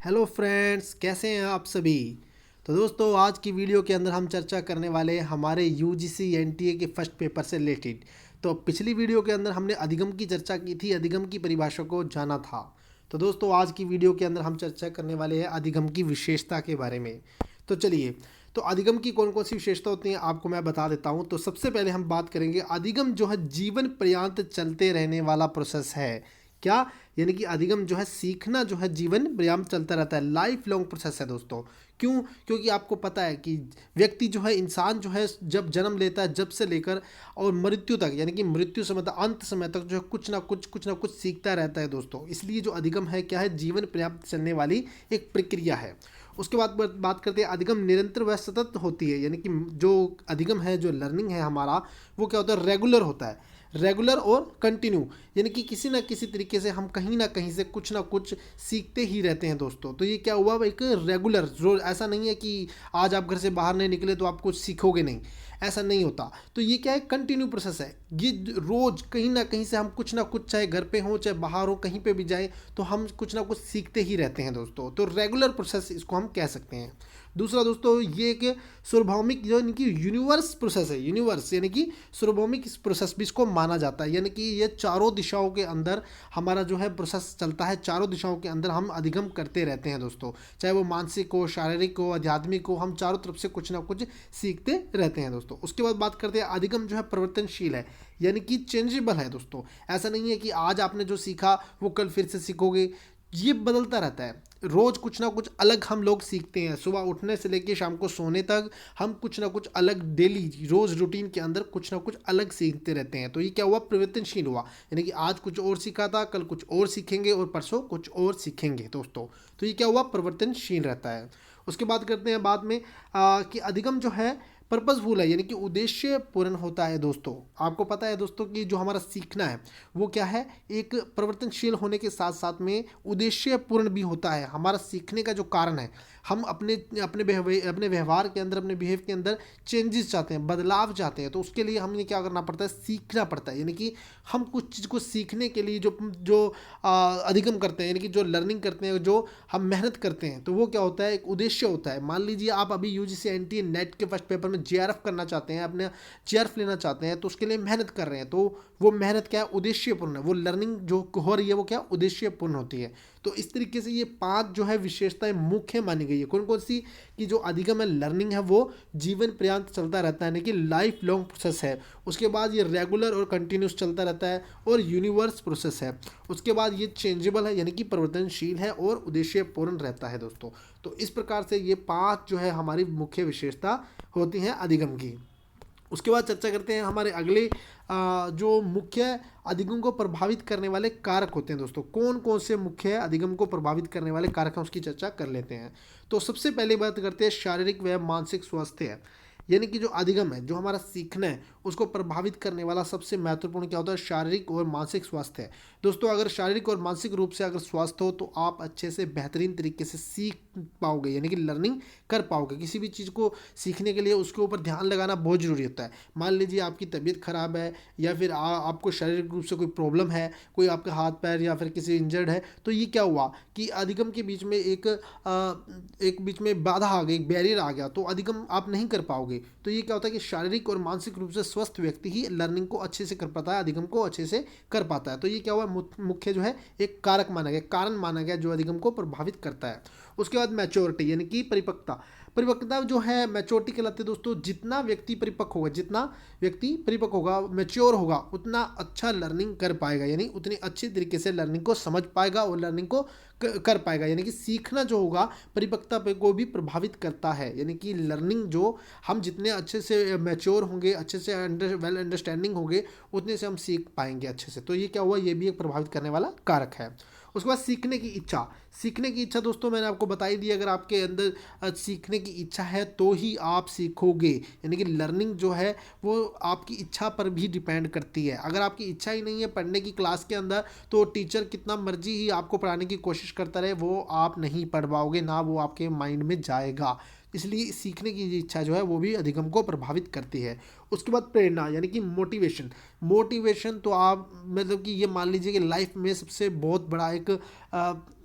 Hello friends, कैसे हैं आप सभी। तो दोस्तों, आज की वीडियो के अंदर हम चर्चा करने वाले हैं हमारे यूजीसी एनटीए के फर्स्ट पेपर से रिलेटेड। तो पिछली वीडियो के अंदर हमने अधिगम की चर्चा की थी, अधिगम की परिभाषा को जाना था। तो दोस्तों, आज की वीडियो के अंदर हम चर्चा करने वाले हैं अधिगम की विशेषता के बारे में। तो चलिए, तो अधिगम की कौन कौन सी विशेषता होती हैं आपको मैं बता देता हूं। तो सबसे पहले हम बात करेंगे, अधिगम जो है जीवन पर्यंत चलते रहने वाला प्रोसेस है। क्या? यानी कि अधिगम जो है, सीखना जो है जीवन पर्यंत चलता रहता है, लाइफ लॉन्ग प्रोसेस है दोस्तों। क्यों? क्योंकि आपको पता है कि व्यक्ति जो है, इंसान जो है, जब जन्म लेता है जब से लेकर और मृत्यु तक, यानी कि मृत्यु समय तक, अंत समय तक जो है कुछ ना कुछ सीखता रहता है दोस्तों। इसलिए जो अधिगम है क्या है, जीवन पर्यंत चलने वाली एक प्रक्रिया है। उसके बाद बात करते हैं, अधिगम निरंतर व सतत होती है। यानी कि जो अधिगम है, जो लर्निंग है हमारा, वो क्या होता है, रेगुलर होता है। रेगुलर और कंटिन्यू, यानी कि किसी ना किसी तरीके से हम कहीं ना कहीं से कुछ ना कुछ सीखते ही रहते हैं दोस्तों। तो ये क्या हुआ, एक रेगुलर, जो ऐसा नहीं है कि आज आप घर से बाहर नहीं निकले तो आप कुछ सीखोगे नहीं, ऐसा नहीं होता। तो ये क्या है, कंटिन्यू प्रोसेस है। ये रोज कहीं ना कहीं से हम कुछ ना कुछ, चाहे घर पे हो चाहे बाहर हो, कहीं पे भी जाए, तो हम कुछ ना कुछ सीखते ही रहते हैं दोस्तों। तो रेगुलर प्रोसेस इसको हम कह सकते हैं। दूसरा दोस्तों, ये एक सार्वभौमिक, जो यानी कि यूनिवर्स प्रोसेस है। यूनिवर्स यानी कि सार्वभौमिक प्रोसेस भी इसको माना जाता है। यानी कि ये चारों दिशाओं के अंदर हमारा जो है प्रोसेस चलता है, चारों दिशाओं के अंदर हम अधिगम करते रहते हैं दोस्तों। चाहे वो मानसिक हो, शारीरिक हो, आध्यात्मिक हो, हम चारों तरफ से कुछ ना कुछ सीखते रहते हैं दोस्तों। उसके बाद बात करते हैं, अधिगम जो है परिवर्तनशील है, यानी कि चेंजेबल है दोस्तों। ऐसा नहीं है कि आज आपने जो सीखा वो कल फिर से सीखोगे, ये बदलता रहता है। रोज कुछ ना कुछ अलग हम लोग सीखते हैं, सुबह उठने से लेकर शाम को सोने तक हम कुछ ना कुछ अलग, डेली रोज रूटीन के अंदर कुछ ना कुछ अलग सीखते रहते हैं। तो ये क्या हुआ, परिवर्तनशील हुआ। यानी कि आज कुछ और सीखा था, कल कुछ और सीखेंगे और परसों कुछ और सीखेंगे दोस्तों। तो ये क्या हुआ, परिवर्तनशील रहता है। उसके बाद करते हैं बाद में कि अधिगम जो है पर्पसफुल है, यानी कि उद्देश्य पूर्ण होता है दोस्तों। आपको पता है दोस्तों कि जो हमारा सीखना है वो क्या है, एक परिवर्तनशील होने के साथ साथ में उद्देश्य पूर्ण भी होता है। हमारा सीखने का जो कारण है, हम अपने अपने व्यवहार के अंदर, अपने बिहेव के अंदर चेंजेस चाहते हैं, बदलाव चाहते हैं। तो उसके लिए हमें क्या करना पड़ता है, सीखना पड़ता है। यानी कि हम कुछ चीज़ को सीखने के लिए जो जो अधिगम करते हैं, यानी कि जो लर्निंग करते हैं, जो हम मेहनत करते हैं, तो वो क्या होता है, एक उद्देश्य होता है। मान लीजिए आप अभी यूजीसी एनटीए नेट के फर्स्ट पेपर में जेआरएफ करना चाहते हैं, अपने जेआरएफ लेना चाहते हैं, तो उसके लिए मेहनत कर रहे हैं। तो वो मेहनत क्या है, उद्देश्यपूर्ण है। वो लर्निंग जो हो रही है वो क्या, उद्देश्यपूर्ण होती है। तो इस तरीके से ये 5 जो है विशेषताएं मुख्य मानी गई है। कौन कौन सी? कि जो अधिगम है, लर्निंग है, वो जीवन पर्यंत चलता रहता है, यानी कि लाइफ लॉन्ग प्रोसेस है। उसके बाद ये रेगुलर और कंटिन्यूस चलता रहता है और यूनिवर्स प्रोसेस है। उसके बाद ये चेंजेबल है, यानी कि परिवर्तनशील है और उद्देश्यपूर्ण रहता है दोस्तों। तो इस प्रकार से ये 5 जो है हमारी मुख्य विशेषता होती हैं अधिगम की। उसके बाद चर्चा करते हैं हमारे अगले जो मुख्य अधिगम को प्रभावित करने वाले कारक होते हैं दोस्तों। कौन कौन से मुख्य अधिगम को प्रभावित करने वाले कारक हैं, उसकी चर्चा कर लेते हैं। तो सबसे पहले बात करते हैं शारीरिक व मानसिक स्वास्थ्य है। यानी कि जो अधिगम है, जो हमारा सीखना है, उसको प्रभावित करने वाला सबसे महत्वपूर्ण क्या होता है, शारीरिक और मानसिक स्वास्थ्य है दोस्तों। अगर शारीरिक और मानसिक रूप से अगर स्वस्थ हो तो आप अच्छे से बेहतरीन तरीके से सीख पाओगे, यानी कि लर्निंग कर पाओगे। किसी भी चीज़ को सीखने के लिए उसके ऊपर ध्यान लगाना बहुत ज़रूरी होता है। मान लीजिए आपकी तबीयत खराब है, या फिर आपको शारीरिक रूप से कोई प्रॉब्लम है, कोई आपका हाथ पैर या फिर किसी इंजर्ड है, तो ये क्या हुआ कि अधिगम के बीच में एक बीच में बाधा आ गई, एक बैरियर आ गया, तो अधिगम आप नहीं कर पाओगे। तो ये क्या होता है कि शारीरिक और मानसिक रूप से स्वस्थ व्यक्ति ही लर्निंग को अच्छे से कर पाता है, अधिगम को अच्छे से कर पाता है। तो ये क्या हुआ, मुख्य जो है एक कारक माना गया, कारण माना गया, जो अधिगम को प्रभावित करता है। उसके बाद मैच्योरिटी, यानी कि परिपक्वता। परिपक्वता जो है मैच्योरिटी कहलाती है दोस्तों। जितना व्यक्ति परिपक्व होगा, जितना व्यक्ति परिपक्व होगा, मैच्योर होगा, उतना अच्छा लर्निंग कर पाएगा, यानी उतनी अच्छी तरीके से लर्निंग को समझ पाएगा और लर्निंग को कर पाएगा। यानी कि सीखना जो होगा परिपक्वता पे को भी प्रभावित करता है। यानी कि लर्निंग जो, हम जितने अच्छे से मैच्योर होंगे, अच्छे से वेल अंडरस्टैंडिंग होंगे, उतने से हम सीख पाएंगे अच्छे से। तो ये क्या हुआ, ये भी एक प्रभावित करने वाला कारक है। उसके बाद सीखने की इच्छा। सीखने की इच्छा दोस्तों मैंने आपको बताई दी, अगर आपके अंदर सीखने की इच्छा है तो ही आप सीखोगे। यानी कि लर्निंग जो है वो आपकी इच्छा पर भी डिपेंड करती है। अगर आपकी इच्छा ही नहीं है पढ़ने की क्लास के अंदर, तो टीचर कितना मर्जी ही आपको पढ़ाने की कोशिश करता रहे, वो आप नहीं पढ़ पाओगे, ना वो आपके माइंड में जाएगा। इसलिए सीखने की इच्छा जो है वो भी अधिगम को प्रभावित करती है। उसके बाद प्रेरणा यानी कि मोटिवेशन। मोटिवेशन तो आप मतलब कि ये मान लीजिए कि लाइफ में सबसे बहुत बड़ा एक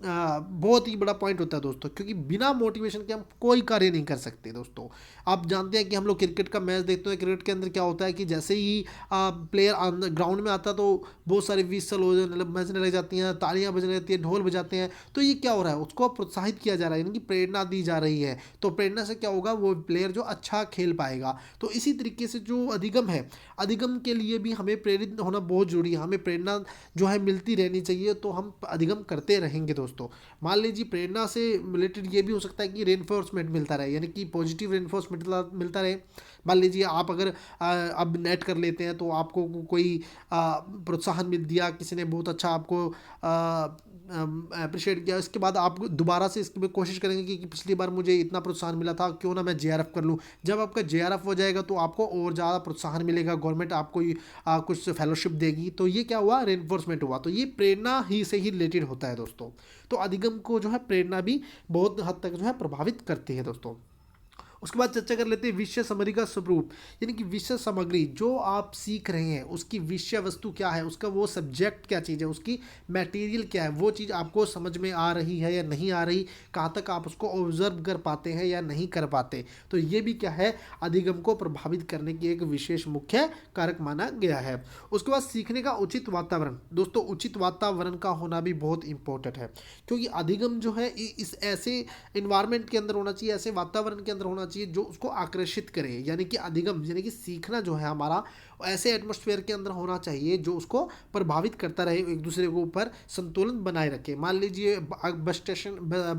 बहुत ही बड़ा पॉइंट होता है दोस्तों, क्योंकि बिना मोटिवेशन के हम कोई कार्य नहीं कर सकते दोस्तों। आप जानते हैं कि हम लोग क्रिकेट का मैच देखते हैं, क्रिकेट के अंदर क्या होता है कि जैसे ही प्लेयर ग्राउंड में आता तो बहुत सारे विसल हो मतलब बजने लग जाती हैं, तालियां बजने लगती हैं, ढोल बजाते हैं। तो ये क्या हो रहा है, उसको प्रोत्साहित किया जा रहा है, यानी कि प्रेरणा दी जा रही है। तो प्रेरणा से क्या होगा, वो प्लेयर जो अच्छा खेल पाएगा। तो इसी तरीके से जो अधिगम है, अधिगम के लिए भी हमें प्रेरित होना बहुत जरूरी है। हमें प्रेरणा जो है मिलती रहनी चाहिए, तो हम अधिगम करते रहेंगे दोस्तों। मान लीजिए प्रेरणा से रिलेटेड ये भी हो सकता है कि रेनफोर्समेंट मिलता रहे, यानी कि पॉजिटिव रेनफोर्समेंट मिलता रहे। मान लीजिए आप अगर अब नेट कर लेते हैं तो आपको कोई प्रोत्साहन मिल दिया, किसी ने बहुत अच्छा आपको अप्रिशिएट किया, इसके बाद आप दोबारा से इसकी कोशिश करेंगे कि पिछली बार मुझे इतना प्रोत्साहन मिला था, क्यों ना मैं जेआरएफ कर लूँ। जब आपका जेआरएफ हो जाएगा तो आपको और ज़्यादा प्रोत्साहन मिलेगा, गवर्नमेंट आपको कुछ फेलोशिप देगी। तो ये क्या हुआ, रेनफोर्समेंट हुआ। तो ये प्रेरणा ही से ही रिलेटेड होता है दोस्तों। तो अधिगम को जो है प्रेरणा भी बहुत हद तक जो है प्रभावित करती है दोस्तों। उसके बाद चर्चा कर लेते हैं विषय सामग्री का स्वरूप, यानी कि विषय सामग्री जो आप सीख रहे हैं उसकी विषय वस्तु क्या है, उसका वो सब्जेक्ट क्या चीज़ है, उसकी मटेरियल क्या है, वो चीज़ आपको समझ में आ रही है या नहीं आ रही, कहाँ तक आप उसको ऑब्जर्व कर पाते हैं या नहीं कर पाते। तो ये भी क्या है, अधिगम को प्रभावित करने की एक विशेष मुख्य कारक माना गया है। उसके बाद सीखने का उचित वातावरण दोस्तों, उचित वातावरण का होना भी बहुत इंपॉर्टेंट है, क्योंकि अधिगम जो है इस ऐसे इन्वायरमेंट के अंदर होना चाहिए, ऐसे वातावरण के अंदर होना चाहिए जो उसको आकर्षित करे। यानी कि अधिगम यानी कि सीखना जो है हमारा ऐसे एटमॉस्फेयर के अंदर होना चाहिए जो उसको प्रभावित करता रहे, एक दूसरे के ऊपर संतुलन बनाए रखे। मान लीजिए बस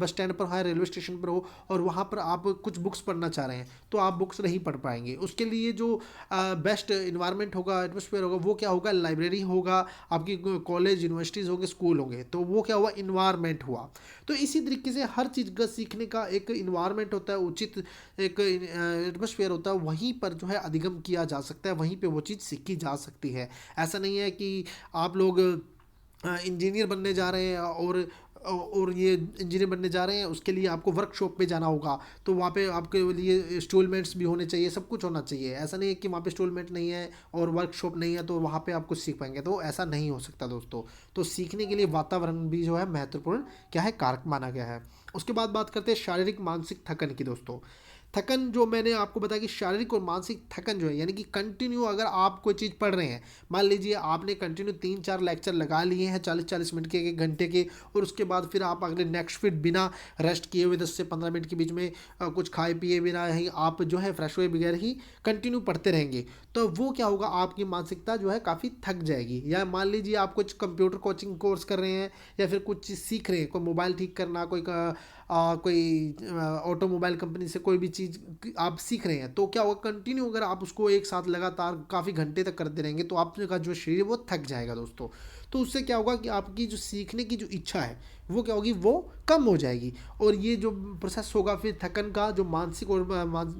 स्टैंड पर है, रेलवे स्टेशन पर हो और वहाँ पर आप कुछ बुक्स पढ़ना चाह रहे हैं, तो आप बुक्स नहीं पढ़ पाएंगे। उसके लिए जो बेस्ट इन्वायरमेंट होगा, एटमॉस्फेयर होगा, वो क्या होगा, लाइब्रेरी होगा, आपकी कॉलेज यूनिवर्सिटीज़ होंगे, स्कूल होंगे। तो वो क्या हुआ, इन्वायरमेंट हुआ। तो इसी तरीके से हर चीज़ का सीखने का एक इन्वायरमेंट होता है, उचित एक एटमॉस्फेयर होता है, वहीं पर जो है अधिगम किया जा सकता है, वहीं पे वो चीज़ सीखी जा सकती है। ऐसा नहीं है कि आप लोग इंजीनियर बनने जा रहे हैं और ये इंजीनियर बनने जा रहे हैं, उसके लिए आपको वर्कशॉप पे जाना होगा, तो वहाँ पे आपके लिए इंस्टॉलमेंट्स भी होने चाहिए, सब कुछ होना चाहिए। ऐसा नहीं है कि वहाँ पे इंस्टॉलमेंट नहीं है और वर्कशॉप नहीं है तो वहाँ पे आप कुछ सीख पाएंगे, तो ऐसा नहीं हो सकता दोस्तों। तो सीखने के लिए वातावरण भी जो है महत्वपूर्ण क्या है, कारक माना गया है। उसके बाद बात करते हैं शारीरिक मानसिक थकन की दोस्तों। थकन जो मैंने आपको बताया कि शारीरिक और मानसिक थकन जो है, यानी कि कंटिन्यू अगर आप कोई चीज़ पढ़ रहे हैं, मान लीजिए आपने कंटिन्यू 3-4 लेक्चर लगा लिए हैं 40-40 मिनट के, 1 घंटे के, और उसके बाद फिर आप अगले नेक्स्ट फिर बिना रेस्ट किए हुए 10 से 15 मिनट के बीच में कुछ खाए पिए बिना ही आप जो है फ्रेश हुए बगैर ही कंटिन्यू पढ़ते रहेंगे, तो वो क्या होगा, आपकी मानसिकता जो है काफ़ी थक जाएगी। या मान लीजिए आप कुछ कंप्यूटर कोचिंग कोर्स कर रहे हैं या फिर कुछ चीज़ सीख रहे हैं, कोई मोबाइल ठीक करना, कोई ऑटोमोबाइल कंपनी से कोई भी चीज़ आप सीख रहे हैं, तो क्या होगा, कंटिन्यू अगर आप उसको एक साथ लगातार काफ़ी घंटे तक करते रहेंगे तो आपका जो शरीर है वो थक जाएगा दोस्तों। तो उससे क्या होगा कि आपकी जो सीखने की जो इच्छा है वो क्या होगी, वो कम हो जाएगी। और ये जो प्रोसेस होगा फिर थकन का, जो मानसिक और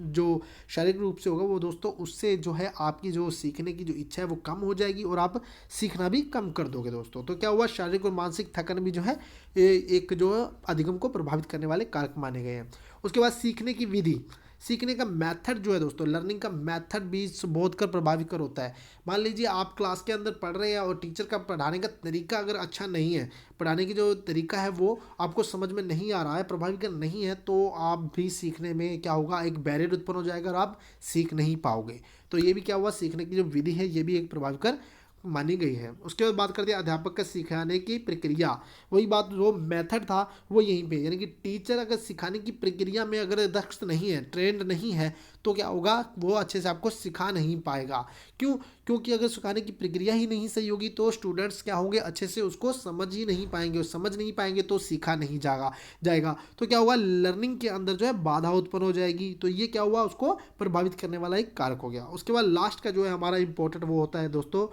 जो शारीरिक रूप से होगा वो दोस्तों, उससे जो है आपकी जो सीखने की जो इच्छा है वो कम हो जाएगी और आप सीखना भी कम कर दोगे दोस्तों। तो क्या हुआ, शारीरिक और मानसिक थकन भी जो है एक जो अधिगम को प्रभावित करने वाले कारक माने गए हैं। उसके बाद सीखने की विधि, सीखने का मेथड जो है दोस्तों, लर्निंग का मेथड भी बहुत कर प्रभावित कर होता है। मान लीजिए आप क्लास के अंदर पढ़ रहे हैं और टीचर का पढ़ाने का तरीका अगर अच्छा नहीं है, पढ़ाने की जो तरीका है वो आपको समझ में नहीं आ रहा है, प्रभावित नहीं है, तो आप भी सीखने में क्या होगा, एक बैरियर उत्पन्न हो जाएगा और आप सीख नहीं पाओगे। तो ये भी क्या हुआ, सीखने की जो विधि है ये भी एक प्रभावित कर मानी गई है। उसके बाद बात करते हैं अध्यापक का सिखाने की प्रक्रिया, वही बात जो मेथड था वो यहीं पे, यानी कि टीचर अगर सिखाने की प्रक्रिया में अगर दक्ष नहीं है, ट्रेंड नहीं है, तो क्या होगा, वो अच्छे से आपको सिखा नहीं पाएगा। क्यों, क्योंकि अगर सिखाने की प्रक्रिया ही नहीं सही होगी तो स्टूडेंट्स क्या होंगे, अच्छे से उसको समझ ही नहीं पाएंगे, और समझ नहीं पाएंगे तो सीखा नहीं जाएगा। तो क्या होगा, लर्निंग के अंदर जो है बाधा उत्पन्न हो जाएगी। तो ये क्या हुआ, उसको प्रभावित करने वाला एक कारक हो गया। उसके बाद लास्ट का जो है हमारा इंपॉर्टेंट वो होता है दोस्तों,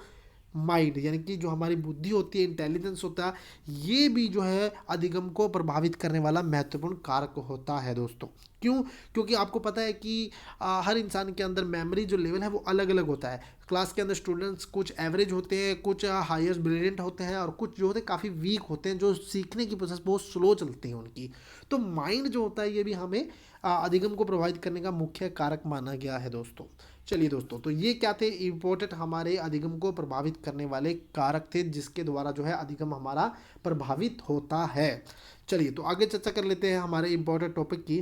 माइंड, यानी कि जो हमारी बुद्धि होती है, इंटेलिजेंस होता है, ये भी जो है अधिगम को प्रभावित करने वाला महत्वपूर्ण कारक होता है दोस्तों। क्यों, क्योंकि आपको पता है कि हर इंसान के अंदर मेमोरी जो लेवल है वो अलग अलग होता है। क्लास के अंदर स्टूडेंट्स कुछ एवरेज होते हैं, कुछ हायर ब्रिलियंट होते हैं, और कुछ जो होते हैं काफ़ी वीक होते हैं, जो सीखने की प्रोसेस बहुत स्लो चलती है उनकी। तो माइंड जो होता है ये भी हमें अधिगम को प्रभावित करने का मुख्य कारक माना गया है दोस्तों। चलिए दोस्तों, तो ये क्या थे इम्पोर्टेंट हमारे अधिगम को प्रभावित करने वाले कारक थे जिसके द्वारा जो है अधिगम हमारा प्रभावित होता है। चलिए तो आगे चर्चा कर लेते हैं हमारे इम्पोर्टेंट टॉपिक की।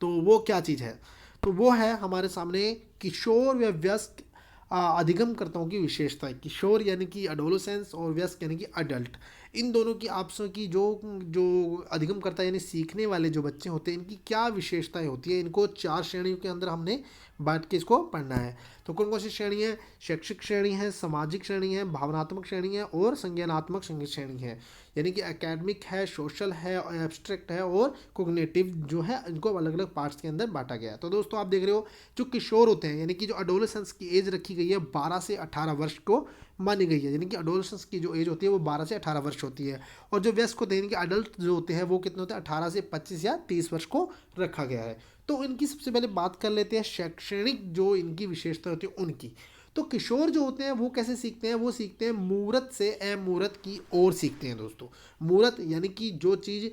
तो वो क्या चीज़ है, तो वो है हमारे सामने किशोर व वयस्क अधिगमकर्ताओं की विशेषताएं। किशोर यानी कि एडोलेसेंस और वयस्क यानी कि अडल्ट, इन दोनों की आपस की जो जो अधिगमकर्ता यानी सीखने वाले जो बच्चे होते हैं इनकी क्या विशेषताएं होती है, इनको 4 श्रेणियों के अंदर हमने बांट के इसको पढ़ना है। तो कौन कौन सी श्रेणी है? शैक्षिक श्रेणी है, सामाजिक श्रेणी है, भावनात्मक श्रेणी है और संज्ञानात्मक श्रेणी है। यानी कि एकेडमिक है, सोशल है, एब्स्ट्रैक्ट है और कोग्निटिव जो है, इनको अलग अलग पार्ट्स के अंदर बांटा गया है। तो दोस्तों आप देख रहे हो जो किशोर होते हैं यानी कि जो एडोलेसेंस की एज रखी गई है 12 से 18 वर्ष को मानी गई है। यानी कि एडोलेसेंस की जो एज होती है वो 12 से 18 वर्ष होती है। और जो वयस्क होते हैं यानी कि अडल्ट जो होते हैं वो कितने होते हैं? 18 से 25 या 30 वर्ष को रखा गया है। तो इनकी सबसे पहले बात कर लेते हैं शैक्षणिक जो इनकी विशेषता होती है उनकी। तो किशोर जो होते हैं वो कैसे सीखते हैं? वो सीखते हैं मूर्त से अमूर्त की ओर सीखते हैं दोस्तों। मूर्त यानी कि जो चीज़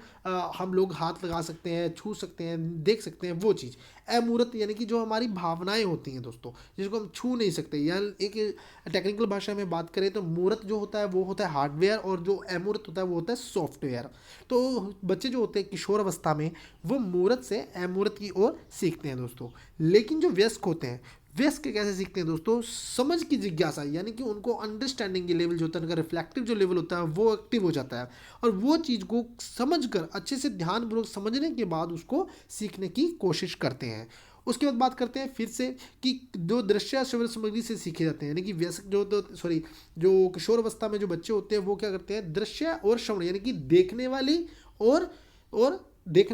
हम लोग हाथ लगा सकते हैं, छू सकते हैं, देख सकते हैं वो चीज़। अमूर्त यानी कि जो हमारी भावनाएं होती हैं दोस्तों, जिसको हम छू नहीं सकते। या एक टेक्निकल भाषा में बात करें तो मूर्त जो होता है वो होता है हार्डवेयर और जो अमूर्त होता है वो होता है सॉफ्टवेयर। तो बच्चे जो होते हैं किशोर अवस्था में वो मूर्त से अमूर्त की ओर सीखते हैं दोस्तों। लेकिन जो वयस्क होते हैं, वयस्क कैसे सीखते हैं दोस्तों? समझ की जिज्ञासा, यानी कि उनको अंडरस्टैंडिंग के लेवल जो होता है, उनका रिफ्लेक्टिव जो लेवल होता है वो एक्टिव हो जाता है और वो चीज़ को समझकर अच्छे से ध्यानपूर्वक समझने के बाद उसको सीखने की कोशिश करते हैं। उसके बाद बात करते हैं फिर से कि जो दृश्य श्रवण सामग्री से सीखे जाते हैं। यानी कि वयस्क जो किशोर अवस्था में जो बच्चे होते हैं वो क्या करते हैं? दृश्य और श्रवण यानी कि देखने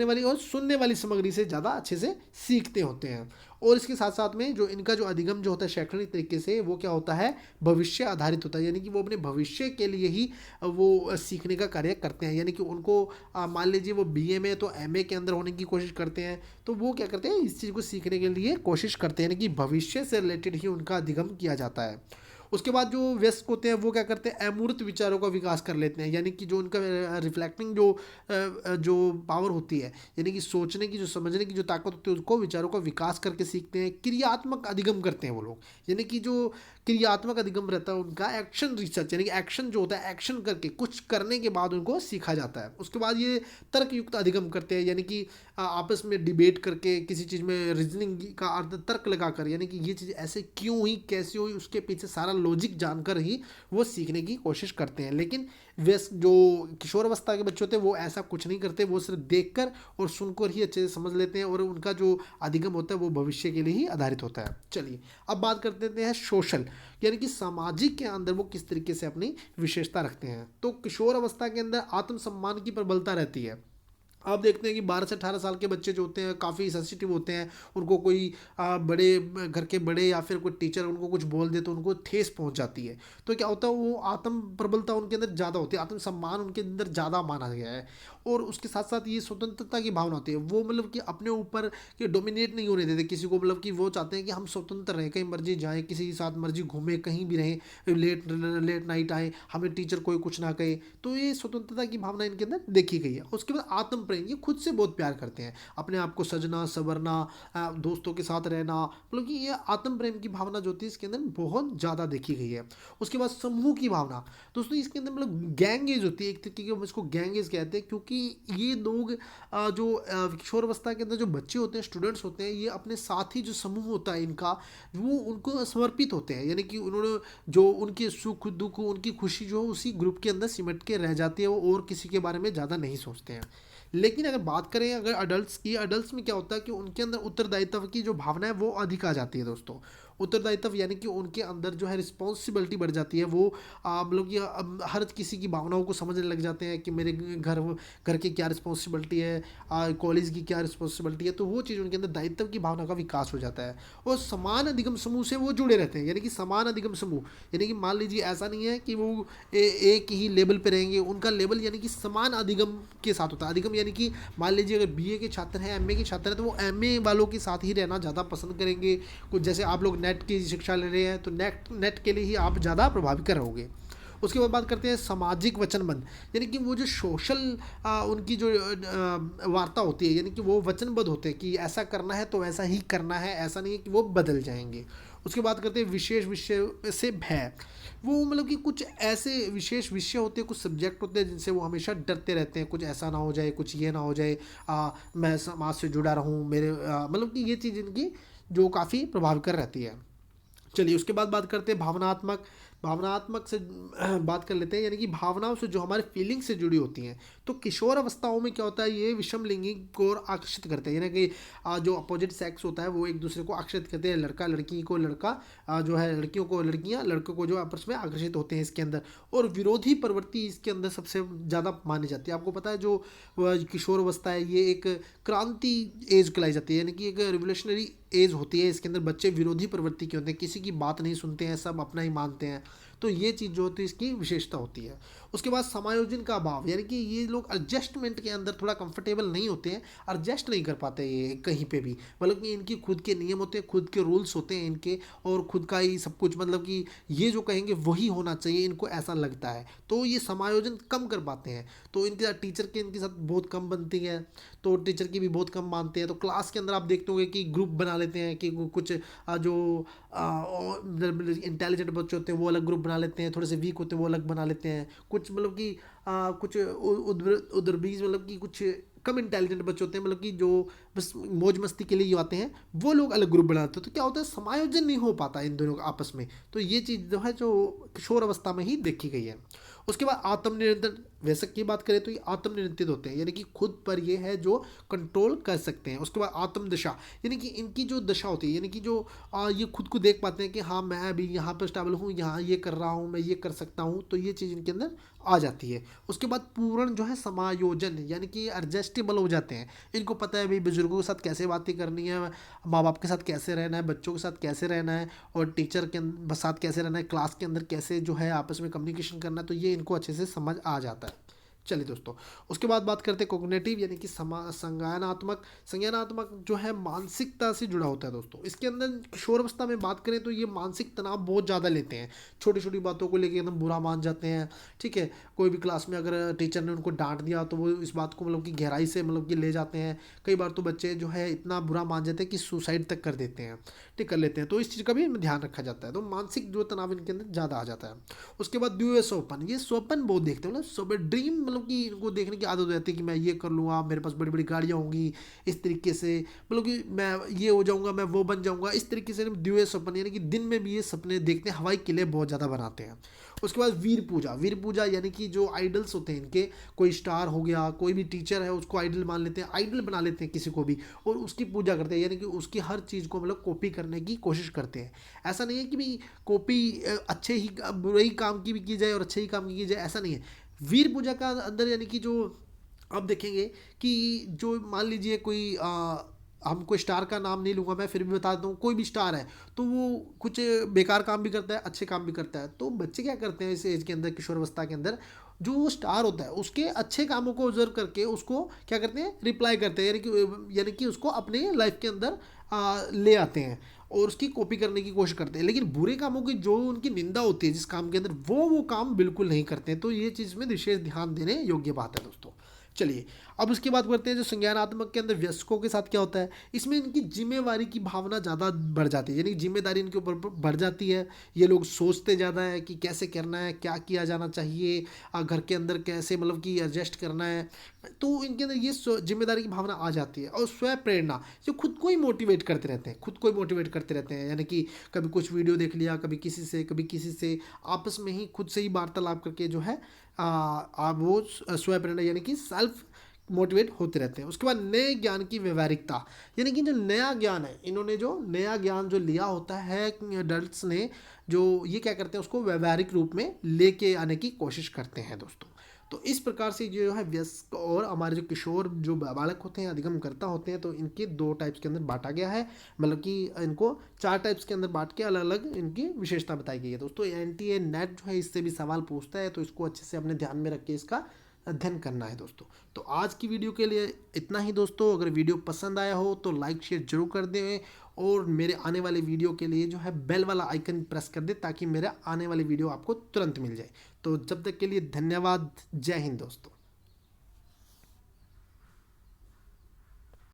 वाली और सुनने वाली सामग्री से ज़्यादा अच्छे से सीखते होते हैं। और इसके साथ साथ में जो इनका जो अधिगम जो होता है शैक्षणिक तरीके से वो क्या होता है? भविष्य आधारित होता है। यानी कि वो अपने भविष्य के लिए ही वो सीखने का कार्य करते हैं। यानी कि उनको मान लीजिए वो बीए में तो एमए के अंदर होने की कोशिश करते हैं, तो वो क्या करते हैं? इस चीज़ को सीखने के लिए कोशिश करते हैं। यानी कि भविष्य से रिलेटेड ही उनका अधिगम किया जाता है। उसके बाद जो वयस्क होते हैं वो क्या करते हैं? अमूर्त विचारों का विकास कर लेते हैं। यानी कि जो उनका रिफ्लेक्टिंग जो पावर होती है, यानी कि सोचने की, जो समझने की जो ताकत होती है, उसको विचारों का विकास करके सीखते हैं। क्रियात्मक अधिगम करते हैं वो लोग। यानी कि जो क्रियात्मक अधिगम रहता है उनका एक्शन रिसर्च, यानी कि एक्शन जो होता है, एक्शन करके कुछ करने के बाद उनको सीखा जाता है। उसके बाद ये तर्कयुक्त अधिगम करते हैं। यानी कि आपस में डिबेट करके किसी चीज़ में रीजनिंग का अर्थ तर्क लगाकर, यानी कि ये चीज़ ऐसे क्यों हुई, कैसे हुई, उसके पीछे सारा लॉजिक जानकर ही वो सीखने की कोशिश करते हैं। लेकिन वयस्क जो किशोर अवस्था के बच्चे होते हैं वो ऐसा कुछ नहीं करते। वो सिर्फ देखकर और सुनकर ही अच्छे से समझ लेते हैं और उनका जो अधिगम होता है वो भविष्य के लिए ही आधारित होता है। चलिए अब बात कर देते हैं सोशल, यानी कि सामाजिक के अंदर वो किस तरीके से अपनी विशेषता रखते हैं। तो किशोर अवस्था के अंदर आत्मसम्मान की प्रबलता रहती है। आप देखते हैं कि 12 से 18 साल के बच्चे जो होते हैं काफ़ी सेंसिटिव होते हैं। उनको कोई बड़े घर के बड़े या फिर कोई टीचर उनको कुछ बोल दे तो उनको ठेस पहुंच जाती है। तो क्या होता है? वो आत्म प्रबलता उनके अंदर ज़्यादा होती है, आत्मसम्मान उनके अंदर ज़्यादा माना गया है। और उसके साथ साथ ये स्वतंत्रता की भावना होती है। वो मतलब कि अपने ऊपर के डोमिनेट नहीं होने देते किसी को। मतलब कि वो चाहते हैं कि हम स्वतंत्र रहें, कहीं मर्जी जाएँ, किसी के साथ मर्जी घूमें, कहीं भी रहें, लेट नाइट आए, हमें टीचर कोई कुछ ना कहे। तो ये स्वतंत्रता की भावना इनके अंदर देखी गई है। उसके बाद आत्म प्रेम, ये खुद से बहुत प्यार करते हैं, अपने आप को सजना संवरना, दोस्तों के साथ रहना, मतलब कि ये आत्म प्रेम की भावना जो होती है इसके अंदर बहुत ज़्यादा देखी गई है। उसके बाद समूह की भावना दोस्तों, इसके अंदर मतलब गैंगेज होती है एक तरीके की, हम इसको गैंगेज कहते हैं। क्योंकि ये लोग जो किशोर अवस्था के अंदर जो बच्चे होते हैं, स्टूडेंट्स होते हैं, ये अपने साथ ही जो समूह होता है इनका, वो उनको समर्पित होते हैं। यानी कि उन्होंने जो उनके सुख दुख, उनकी खुशी जो उसी ग्रुप के अंदर सिमट के रह जाती है, वो और किसी के बारे में ज़्यादा नहीं सोचते हैं। लेकिन अगर बात करें अगर अडल्ट्स की, अडल्ट्स में क्या होता है कि उनके अंदर उत्तरदायित्व की जो भावना है वो अधिक आ जाती है दोस्तों। उत्तरदायित्व यानी कि उनके अंदर जो है रिस्पॉन्सिबिलिटी बढ़ जाती है। वो मतलब कि हर किसी की भावनाओं को समझने लग जाते हैं कि मेरे घर की क्या रिस्पॉन्सिबिलिटी है, कॉलेज की क्या रिस्पॉन्सिबिलिटी है। तो वो चीज़ उनके अंदर दायित्व की भावना का विकास हो जाता है। और समान अधिगम समूह से वो जुड़े रहते हैं। यानी कि समान अधिगम समूह, यानी कि मान लीजिए ऐसा नहीं है कि वो एक ही लेवल पे रहेंगे। उनका लेवल यानी कि समान अधिगम के साथ होता है। अधिगम यानी कि मान लीजिए अगर बीए के छात्र हैं, एमए के छात्र हैं, तो वो एमए वालों के साथ ही रहना ज़्यादा पसंद करेंगे। कुछ जैसे आप लोग नेट की शिक्षा ले रहे हैं तो नेट के लिए ही आप ज़्यादा प्रभावित रहोगे। उसके बाद बात करते हैं सामाजिक वचनबद्ध, यानी कि वो जो सोशल उनकी जो वार्ता होती है, यानी कि वो वचनबद्ध होते हैं कि ऐसा करना है तो ऐसा ही करना है, ऐसा नहीं है कि वो बदल जाएंगे। उसके बाद करते हैं विशेष विषय से भय, वो मतलब कि कुछ ऐसे विशेष विषय होते हैं, कुछ सब्जेक्ट होते हैं जिनसे वो हमेशा डरते रहते हैं, कुछ ऐसा ना हो जाए, कुछ ये ना हो जाए, मैं समाज से जुड़ा रहूँ, मेरे मतलब कि ये चीज़ इनकी जो काफ़ी प्रभावकर रहती है। चलिए उसके बाद बात करते हैं भावनात्मक, भावनात्मक से बात कर लेते हैं, यानी कि भावनाओं से जो हमारे फीलिंग से जुड़ी होती हैं। तो किशोर अवस्थाओं में क्या होता है, ये विषम लिंगी को और आकर्षित करते हैं, यानी कि जो अपोजिट सेक्स होता है वो एक दूसरे को आकर्षित करते हैं, लड़का लड़की को लड़का, जो है लड़कियों को लड़कियां, लड़कों को जो आपस में आकर्षित होते हैं इसके अंदर। और विरोधी प्रवृत्ति इसके अंदर सबसे ज़्यादा मानी जाती है। आपको पता है जो किशोर अवस्था है ये एक क्रांति एज कहलाई जाती है, यानी कि एक रिवोल्यूशनरी एज होती है। इसके अंदर बच्चे विरोधी प्रवृत्ति के होते हैं, किसी की बात नहीं सुनते हैं, सब अपना ही मानते हैं। तो ये चीज़ जो होती है इसकी विशेषता होती है। उसके बाद समायोजन का अभाव, यानी कि ये लोग एडजस्टमेंट के अंदर थोड़ा कंफर्टेबल नहीं होते हैं, एडजस्ट नहीं कर पाते ये कहीं पे भी, मतलब कि इनकी खुद के नियम होते हैं, खुद के रूल्स होते हैं इनके, और खुद का ही सब कुछ, मतलब कि ये जो कहेंगे वही होना चाहिए, इनको ऐसा लगता है। तो ये समायोजन कम कर पाते हैं, तो इनके साथ टीचर के इनके साथ बहुत कम बनती है, तो टीचर की भी बहुत कम मानते हैं। तो क्लास के अंदर आप देखते होंगे कि ग्रुप बना लेते हैं, कि कुछ जो इंटेलिजेंट बच्चे होते हैं वो अलग ग्रुप बना लेते हैं, थोड़े से वीक होते हैं वो अलग बना लेते हैं, कुछ मतलब कि कुछ उधरबीज, मतलब कि कुछ कम इंटेलिजेंट बच्चे होते हैं, मतलब कि जो बस मौज मस्ती के लिए ही आते हैं, वो लोग अलग ग्रुप बनाते हैं। तो क्या होता है, समायोजन नहीं हो पाता इन दोनों का आपस में। तो ये चीज़ जो है जो किशोर अवस्था में ही देखी गई है। उसके बाद आत्मनियंत्रण, वयस्क की बात करें तो ये आत्मनियंत्रित होते हैं, यानी कि खुद पर ये है जो कंट्रोल कर सकते हैं। उसके बाद आत्मदशा, यानी कि इनकी जो दशा होती है, यानी कि जो ये खुद को देख पाते हैं कि हाँ मैं अभी यहाँ पर स्टेबल हूँ, यहाँ ये कर रहा हूँ, मैं ये कर सकता हूँ, तो ये चीज़ इनके अंदर आ जाती है। उसके बाद पूर्ण जो है समायोजन, यानी कि एडजस्टेबल हो जाते हैं। इनको पता है भाई बुजुर्गों के साथ कैसे बातें करनी है, माँ बाप के साथ कैसे रहना है, बच्चों के साथ कैसे रहना है, और टीचर के साथ कैसे रहना है, क्लास के अंदर कैसे जो है आपस में कम्युनिकेशन करना है, तो ये इनको अच्छे से समझ आ जाता है। चलिए दोस्तों, उसके बाद बात करते हैं कोग्निटिव, यानी कि संज्ञानात्मक। संज्ञानात्मक जो है मानसिकता से जुड़ा होता है दोस्तों। इसके अंदर किशोर अवस्था में बात करें तो ये मानसिक तनाव बहुत ज़्यादा लेते हैं, छोटी छोटी बातों को लेकर एकदम बुरा मान जाते हैं। ठीक है, कोई भी क्लास में अगर टीचर ने उनको डांट दिया तो वो इस बात को मतलब कि गहराई से मतलब कि ले जाते हैं। कई बार तो बच्चे जो है इतना बुरा मान जाते हैं कि सुसाइड तक कर देते हैं, ठीक कर लेते हैं। तो इस चीज़ का भी ध्यान रखा जाता है। तो मानसिक जो तनाव इनके अंदर ज़्यादा आ जाता है। उसके बाद द्वितीय स्वप्न, ये स्वप्न बहुत देखते हैं, मतलब सब ड्रीम, मतलब कि इनको देखने की आदत हो जाती है कि मैं ये कर लूँगा, मेरे पास बड़ी बड़ी गाड़ियाँ होंगी, इस तरीके से मतलब कि मैं ये हो जाऊँगा, मैं वो बन जाऊँगा, इस तरीके से द्वितीय स्वप्न, यानी कि दिन में भी ये सपने देखते हैं, हवाई किले बहुत ज़्यादा बनाते हैं। उसके बाद वीर पूजा, वीर पूजा यानी कि जो आइडल्स होते हैं इनके, कोई स्टार हो गया, कोई भी टीचर है उसको आइडल मान लेते हैं, आइडल बना लेते हैं किसी को भी, और उसकी पूजा करते हैं, यानी कि उसकी हर चीज़ को मतलब कॉपी करने की कोशिश करते हैं। ऐसा नहीं है कि भाई कॉपी अच्छे ही बुरे ही काम की भी की जाए और अच्छे ही काम की जाए, ऐसा नहीं है। वीर पूजा का अंदर यानी कि जो आप देखेंगे कि जो मान लीजिए कोई हम कोई स्टार का नाम नहीं लूँगा मैं, फिर भी बता देता हूँ, कोई भी स्टार है तो वो कुछ बेकार काम भी करता है, अच्छे काम भी करता है। तो बच्चे क्या करते हैं इस एज के अंदर, किशोर अवस्था के अंदर, जो स्टार होता है उसके अच्छे कामों को ऑब्जर्व करके उसको क्या करते हैं, रिप्लाई करते हैं, यानी कि उसको अपने लाइफ के अंदर ले आते हैं और उसकी कॉपी करने की कोशिश करते हैं। लेकिन बुरे कामों की जो उनकी निंदा होती है जिस काम के अंदर, वो काम बिल्कुल नहीं करते हैं। तो ये चीज़ में विशेष ध्यान देने योग्य बात है दोस्तों। चलिए अब उसकी बात करते हैं जो संज्ञानात्मक के अंदर वयस्कों के साथ क्या होता है, इसमें इनकी जिम्मेवारी की भावना ज़्यादा बढ़ जाती है, यानी जिम्मेदारी इनके ऊपर बढ़ जाती है। ये लोग सोचते ज़्यादा है कि कैसे करना है, क्या किया जाना चाहिए, घर के अंदर कैसे मतलब कि एडजस्ट करना है। तो इनके अंदर ये जिम्मेदारी की भावना आ जाती है। और स्व प्रेरणा, जो खुद को ही मोटिवेट करते रहते हैं, खुद को ही मोटिवेट करते रहते हैं, यानी कि कभी कुछ वीडियो देख लिया, कभी किसी से, कभी किसी से, आपस में ही खुद से ही वार्तालाप करके जो है आप वो स्व प्रेरणा यानी कि सेल्फ मोटिवेट होते रहते हैं। उसके बाद नए ज्ञान की व्यवहारिकता, यानी कि जो नया ज्ञान है, इन्होंने जो नया ज्ञान जो लिया होता है एडल्ट्स ने, जो ये क्या करते हैं उसको व्यवहारिक रूप में लेके आने की कोशिश करते हैं दोस्तों। तो इस प्रकार से जो है वयस्क और हमारे जो किशोर जो बालक होते हैं, अधिगमकर्ता होते हैं, तो इनके दो टाइप्स के अंदर बांटा गया है, मतलब कि इनको चार टाइप्स के अंदर बांट के अलग अलग इनकी विशेषता बताई गई है दोस्तों। एनटीए नेट जो है इससे भी सवाल पूछता है, तो इसको अच्छे से अपने ध्यान में रख के इसका अध्ययन करना है दोस्तों। तो आज की वीडियो के लिए इतना ही दोस्तों। अगर वीडियो पसंद आया हो तो लाइक शेयर जरूर कर दें, और मेरे आने वाले वीडियो के लिए जो है बेल वाला आइकन प्रेस कर दे ताकि मेरा आने वाली वीडियो आपको तुरंत मिल जाए। तो जब तक के लिए धन्यवाद। जय हिंद दोस्तों।